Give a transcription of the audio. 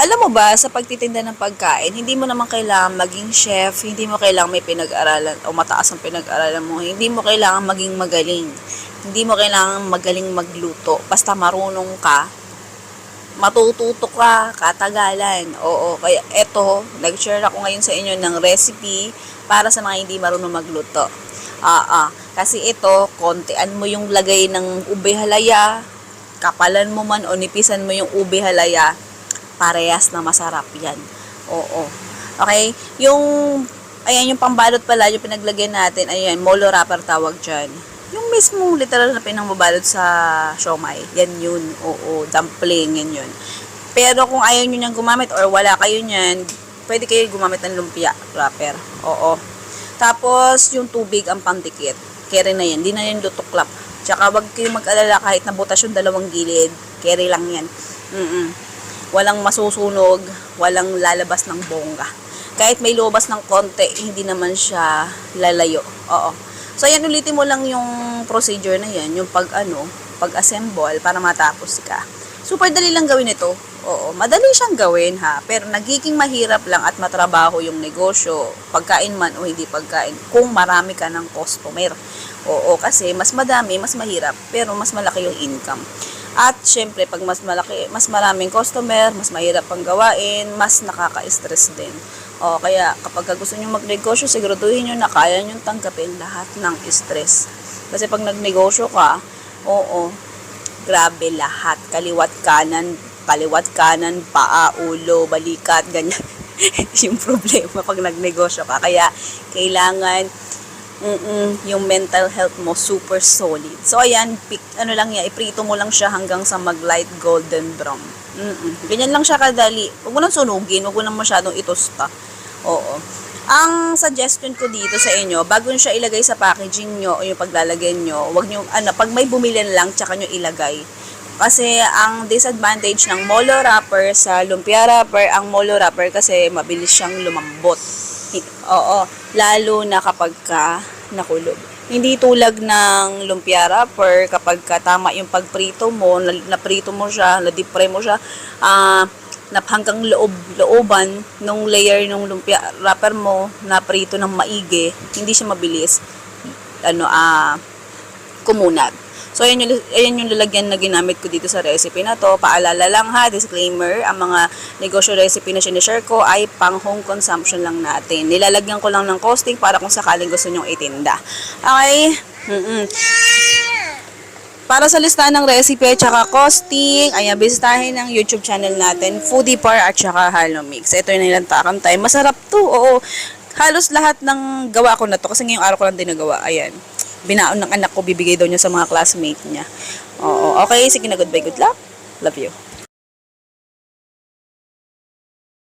Alam mo ba, sa pagtitinda ng pagkain, hindi mo naman kailangan maging chef, hindi mo kailangan may pinag-aralan o mataas ang pinag-aralan mo, hindi mo kailangan maging magaling. Hindi mo kailangan magaling magluto. Basta marunong ka, matututo ka, katagalan. Oo, kaya eto, nag-share ako ngayon sa inyo ng recipe para sa mga hindi marunong magluto. Kasi ito, kontian mo yung lagay ng ube halaya, kapalan mo man o nipisan mo yung ube halaya, parehas na masarap yan. Oo. Okay? Ayan, yung pambalot pala, yung pinaglagyan natin, ayan, molo wrapper tawag dyan. Yung mismong literal na pinangbabalot sa siomai, yan yun. Oo, dumpling, yan yun. Pero kung ayaw nyo niyang gumamit or wala kayo niyan, pwede kayo gumamit ng lumpia wrapper. Oo. Tapos, yung tubig ang pandikit. Carry na yan. Di na yan lutuklap. Tsaka wag kayo mag-alala kahit nabutas yung dalawang gilid. Carry lang yan. Walang masusunog, walang lalabas ng bongga. Kahit may lubas ng konti, hindi naman siya lalayo. Oo. So, ayan, ulitin mo lang yung procedure na yan, yung pag-assemble para matapos ka. Super dali lang gawin ito. Oo, madali siyang gawin ha, pero nagiging mahirap lang at matrabaho yung negosyo, pagkain man o hindi pagkain, kung marami ka ng customer. Oo, kasi mas madami, mas mahirap, pero mas malaki yung income. At syempre, pag mas maraming customer, mas mahirap pang gawain, mas nakaka-stress din. O, kaya kapag gusto nyo magnegosyo, siguraduhin nyo na kaya nyo tanggapin lahat ng stress. Kasi pag nagnegosyo ka, oo, grabe lahat. Kaliwat kanan, paa, ulo, balikat, ganyan. Yung problema pag nagnegosyo ka. Kaya, kailangan yung mental health mo super solid. So, ayan, iprito mo lang siya hanggang sa mag-light golden brown. Ganyan lang siya kadali. Huwag mo nang sunugin, huwag mo nang masyadong itosta. Oo. Ang suggestion ko dito sa inyo, bago nyo siya ilagay sa packaging nyo o yung paglalagyan nyo, huwag nyo, pag may bumili lang, tsaka nyo ilagay. Kasi ang disadvantage ng molo wrapper sa lumpia wrapper, ang molo wrapper kasi mabilis siyang lumambot. Oo, lalo na kapag ka nakulog. Hindi tulad ng lumpia wrapper, kapag ka tama yung pagprito mo, naprito mo siya, na-deep fry mo siya, hanggang looban nung layer ng lumpia wrapper mo, naprito ng maigi, hindi siya mabilis kumunat. So, ayan yung lalagyan na ginamit ko dito sa recipe na to. Paalala lang ha, disclaimer, ang mga negosyo recipe na sinishare ko ay pang home consumption lang natin. Nilalagyan ko lang ng costing para kung sakaling gusto nyong itinda. Okay? Para sa listahan ng recipe at saka costing, ayan, bisitahin ng YouTube channel natin, Foodie Par at saka Halo Mix. Ito yung nilantakan tayo. Masarap to, oo. Halos lahat ng gawa ko na to kasi ngayong araw ko lang din nagawa. Ayan. Binaon ng anak ko, bibigay daw niya sa mga classmate niya. Oo, okay, sige na, goodbye, good luck. Love you.